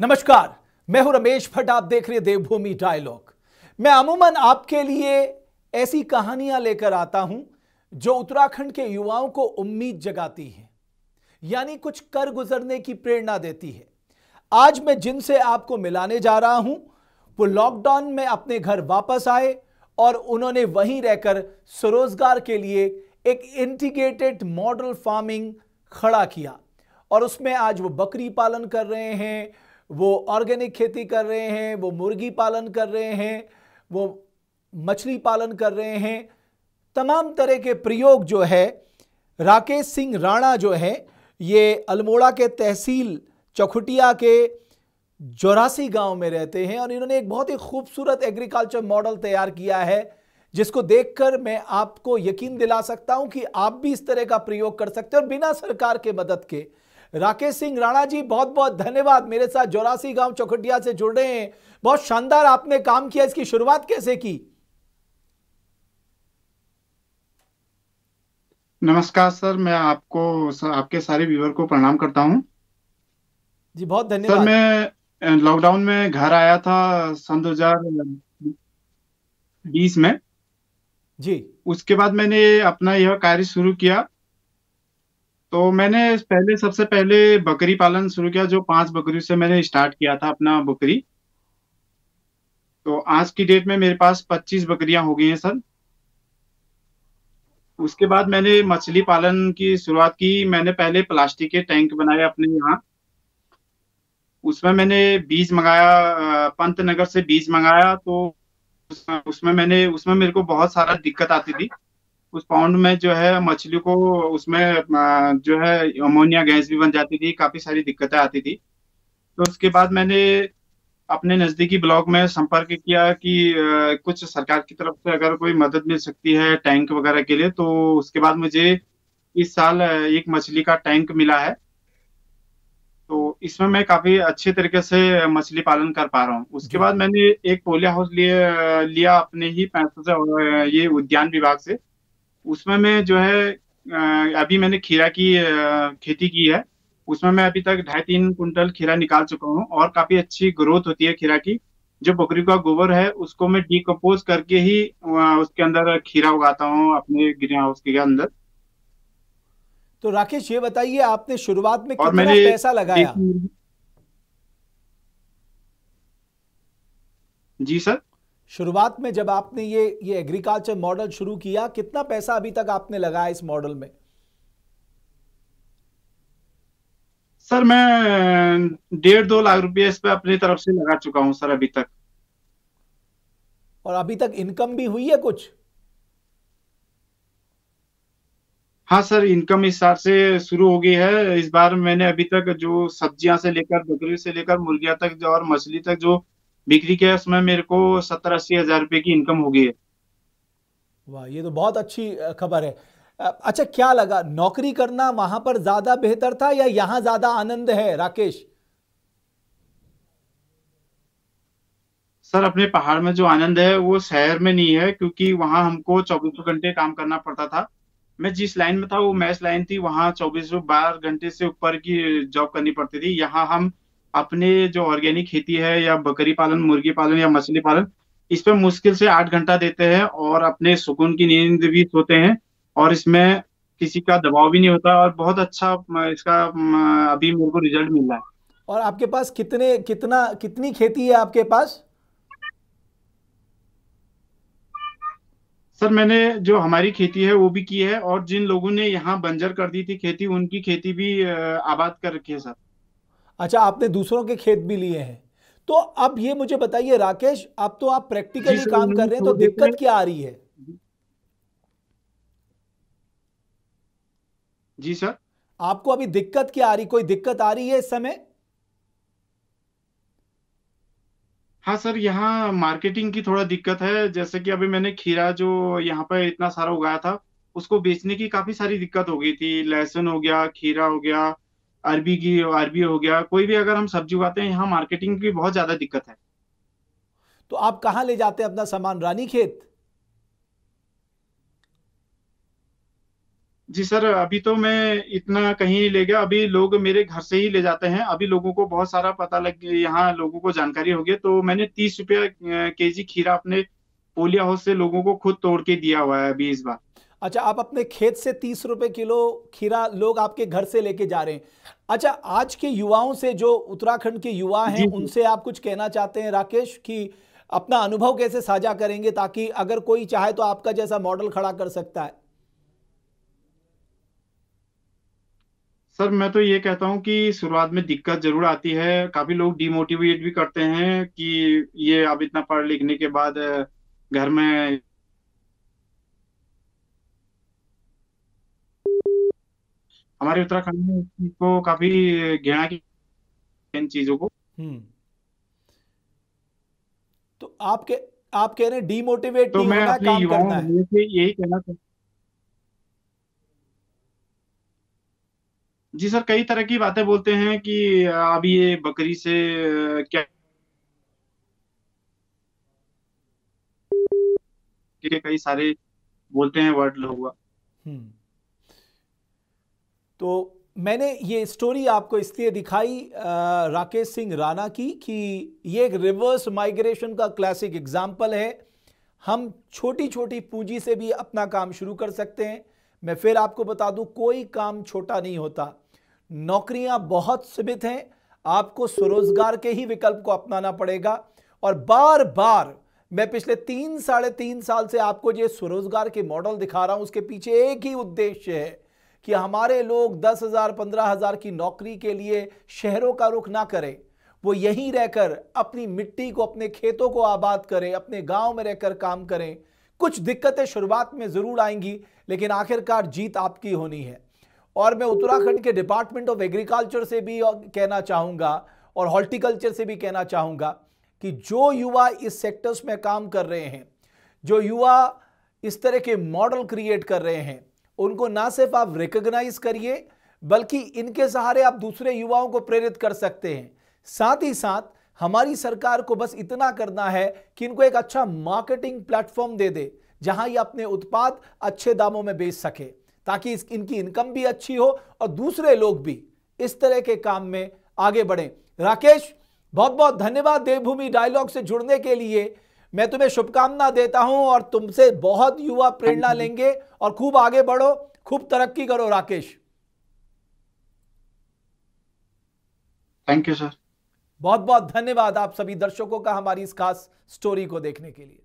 नमस्कार, मैं हूं रमेश भट्ट। आप देख रहे हैं देवभूमि डायलॉग। मैं अमूमन आपके लिए ऐसी कहानियां लेकर आता हूं जो उत्तराखंड के युवाओं को उम्मीद जगाती हैं, यानी कुछ कर गुजरने की प्रेरणा देती है। आज मैं जिनसे आपको मिलाने जा रहा हूं वो लॉकडाउन में अपने घर वापस आए और उन्होंने वहीं रहकर स्वरोजगार के लिए एक इंटीग्रेटेड मॉडल फार्मिंग खड़ा किया और उसमें आज वो बकरी पालन कर रहे हैं, वो ऑर्गेनिक खेती कर रहे हैं, वो मुर्गी पालन कर रहे हैं, वो मछली पालन कर रहे हैं। तमाम तरह के प्रयोग जो है राकेश सिंह राणा जो है ये अल्मोड़ा के तहसील चौखुटिया के जोरासी गांव में रहते हैं और इन्होंने एक बहुत ही खूबसूरत एग्रीकल्चर मॉडल तैयार किया है जिसको देखकर मैं आपको यकीन दिला सकता हूं कि आप भी इस तरह का प्रयोग कर सकते हैं और बिना सरकार के मदद के। राकेश सिंह राणा जी, बहुत बहुत धन्यवाद मेरे साथ जोरासी गांव चौखुटिया से जुड़ रहे हैं। बहुत शानदार आपने काम किया। इसकी शुरुआत कैसे की? नमस्कार सर, मैं आपके सारे व्यूअर को प्रणाम करता हूं। जी बहुत सर, धन्यवाद। मैं लॉकडाउन में घर आया था सन 2020 में। जी उसके बाद मैंने अपना यह कार्य शुरू किया। तो मैंने सबसे पहले बकरी पालन शुरू किया, जो 5 बकरी से मैंने स्टार्ट किया था अपना बकरी। तो आज की डेट में मेरे पास 25 बकरियां हो गई हैं सर। उसके बाद मैंने मछली पालन की शुरुआत की। मैंने पहले प्लास्टिक के टैंक बनाए अपने यहाँ। उसमें मैंने बीज मंगाया, पंतनगर से बीज मंगाया। तो उसमें मेरे को बहुत सारा दिक्कत आती थी। उस पाउंड में जो है मछली को, उसमें जो है अमोनिया गैस भी बन जाती थी, काफी सारी दिक्कतें आती थी। तो उसके बाद मैंने अपने नजदीकी ब्लॉक में संपर्क किया कि कुछ सरकार की तरफ से अगर कोई मदद मिल सकती है टैंक वगैरह के लिए। तो उसके बाद मुझे इस साल एक मछली का टैंक मिला है। तो इसमें मैं काफी अच्छे तरीके से मछली पालन कर पा रहा हूँ। उसके जी। बाद मैंने एक पोलिया हाउस लिया अपने ही पैसों से, और ये उद्यान विभाग से। उसमें मैं जो है अभी मैंने खीरा की खेती की है। उसमें मैं अभी तक 2.5-3 कुंटल खीरा निकाल चुका हूँ और काफी अच्छी ग्रोथ होती है खीरा की। जो बकरी का गोबर है उसको मैं डिकम्पोज करके ही उसके अंदर खीरा उगाता हूँ अपने ग्रीन हाउस के अंदर। तो राकेश ये बताइए, आपने शुरुआत में और कितना मैंने पैसा लगाया? देसी मुर्गी। जी सर। शुरुआत में जब आपने ये एग्रीकल्चर मॉडल शुरू किया, कितना पैसा अभी तक आपने लगाया इस मॉडल में? सर मैं 1.5-2 लाख रुपए इस पे अपनी तरफ से लगा चुका हूँ सर अभी तक। और अभी तक इनकम भी हुई है कुछ? हाँ सर, इनकम इस साल से शुरू हो गई है। इस बार मैंने अभी तक जो सब्जियां से लेकर, बकरी से लेकर मुर्गियां तक और मछली तक जो बिक्री किया है, उसमें मेरे को 70-80 हज़ार रुपए की इनकम हो गई है। वाह, ये तो बहुत अच्छी खबर है। अच्छा, क्या लगा, नौकरी करना वहां पर ज्यादा बेहतर था या यहां ज्यादा आनंद है राकेश? सर, अपने पहाड़ में जो आनंद है वो शहर में नहीं है, क्योंकि वहां हमको 24 घंटे काम करना पड़ता था। मैं जिस लाइन में था वो मैच लाइन थी, वहां 24-12 घंटे से ऊपर की जॉब करनी पड़ती थी। यहाँ हम अपने जो ऑर्गेनिक खेती है या बकरी पालन, मुर्गी पालन या मछली पालन, इस पे मुश्किल से 8 घंटा देते हैं और अपने सुकून की नींद भी सोते हैं। और इसमें किसी का दबाव भी नहीं होता और बहुत अच्छा इसका अभी मेरे को रिजल्ट मिल रहा है। और आपके पास कितनी खेती है आपके पास? सर, मैंने जो हमारी खेती है वो भी की है, और जिन लोगों ने यहाँ बंजर कर दी थी खेती, उनकी खेती भी आबाद कर रखी है सर। अच्छा, आपने दूसरों के खेत भी लिए हैं। तो अब ये मुझे बताइए राकेश, अब तो आप जी प्रैक्टिकली सर, काम कर उन्होंने रहे हैं, तो छोड़ देते दिक्कत हैं। क्या आ रही है? जी सर। आपको अभी दिक्कत क्या आ रही, कोई दिक्कत आ रही है इस समय? हाँ सर, यहाँ मार्केटिंग की थोड़ा दिक्कत है। जैसे कि अभी मैंने खीरा जो यहाँ पे इतना सारा उगाया था, उसको बेचने की काफी सारी दिक्कत हो गई थी। लहसुन हो गया, खीरा हो गया, अरबी हो गया, कोई भी अगर हम सब्जी उगाते हैं, यहाँ मार्केटिंग की बहुत ज्यादा दिक्कत है। तो आप कहां ले जाते हैं अपना सामान, रानीखेत? जी सर, अभी तो मैं इतना कहीं नहीं ले गया, अभी लोग मेरे घर से ही ले जाते हैं। अभी लोगों को बहुत सारा पता लग गया, यहाँ लोगों को जानकारी हो गई, तो मैंने 30 रुपया केजी खीरा अपने पोलिया हाउस से लोगों को खुद तोड़ के दिया हुआ है अभी इस बार। अच्छा, आप अपने खेत से 30 रुपए किलो खीरा लोग आपके घर से लेके जा रहे हैं। अच्छा, आज के युवाओं से, जो उत्तराखंड के युवा हैं, जी जी। उनसे आप कुछ कहना चाहते हैं राकेश, कि अपना अनुभव कैसे साझा करेंगे ताकि अगर कोई चाहे तो आपका जैसा मॉडल खड़ा कर सकता है? सर मैं तो ये कहता हूँ कि शुरुआत में दिक्कत जरूर आती है, काफी लोग डिमोटिवेट भी करते हैं कि ये अब इतना पढ़ लिखने के बाद घर में हमारे उत्तराखंड में इस चीज को काफी घृणा की इन चीजों को। हम्म। तो आप कह रहे हैं डीमोटिवेट तो नहीं मैं होना है, अपने काम युवाओं करना है। से यही कहना चाहता। जी सर, कई तरह की बातें बोलते हैं कि अब ये बकरी से क्या के कई सारे बोलते हैं वर्ड लोग। हम्म। तो मैंने ये स्टोरी आपको इसलिए दिखाई राकेश सिंह राणा की, कि ये एक रिवर्स माइग्रेशन का क्लासिक एग्जाम्पल है। हम छोटी छोटी पूंजी से भी अपना काम शुरू कर सकते हैं। मैं फिर आपको बता दूं, कोई काम छोटा नहीं होता। नौकरियां बहुत सीमित हैं, आपको स्वरोजगार के ही विकल्प को अपनाना पड़ेगा। और बार बार मैं पिछले 3 साढ़े 3 साल से आपको ये स्वरोजगार के मॉडल दिखा रहा हूं, उसके पीछे एक ही उद्देश्य है कि हमारे लोग 10,000 15,000 की नौकरी के लिए शहरों का रुख ना करें, वो यहीं रहकर अपनी मिट्टी को, अपने खेतों को आबाद करें, अपने गांव में रहकर काम करें। कुछ दिक्कतें शुरुआत में जरूर आएंगी, लेकिन आखिरकार जीत आपकी होनी है। और मैं उत्तराखंड के डिपार्टमेंट ऑफ एग्रीकल्चर से भी कहना चाहूंगा, और हॉर्टिकल्चर से भी कहना चाहूंगा, कि जो युवा इस सेक्टर्स में काम कर रहे हैं, जो युवा इस तरह के मॉडल क्रिएट कर रहे हैं, उनको ना सिर्फ आप रिकॉग्नाइज करिए, बल्कि इनके सहारे आप दूसरे युवाओं को प्रेरित कर सकते हैं। साथ ही साथ हमारी सरकार को बस इतना करना है कि इनको एक अच्छा मार्केटिंग प्लेटफॉर्म दे दे, जहां ये अपने उत्पाद अच्छे दामों में बेच सके, ताकि इनकी इनकम भी अच्छी हो और दूसरे लोग भी इस तरह के काम में आगे बढ़ें। राकेश, बहुत बहुत धन्यवाद देवभूमि डायलॉग से जुड़ने के लिए। मैं तुम्हें शुभकामना देता हूं, और तुमसे बहुत युवा थैंक प्रेरणा यू। लेंगे, और खूब आगे बढ़ो, खूब तरक्की करो राकेश। Thank you sir. बहुत बहुत धन्यवाद आप सभी दर्शकों का हमारी इस खास स्टोरी को देखने के लिए।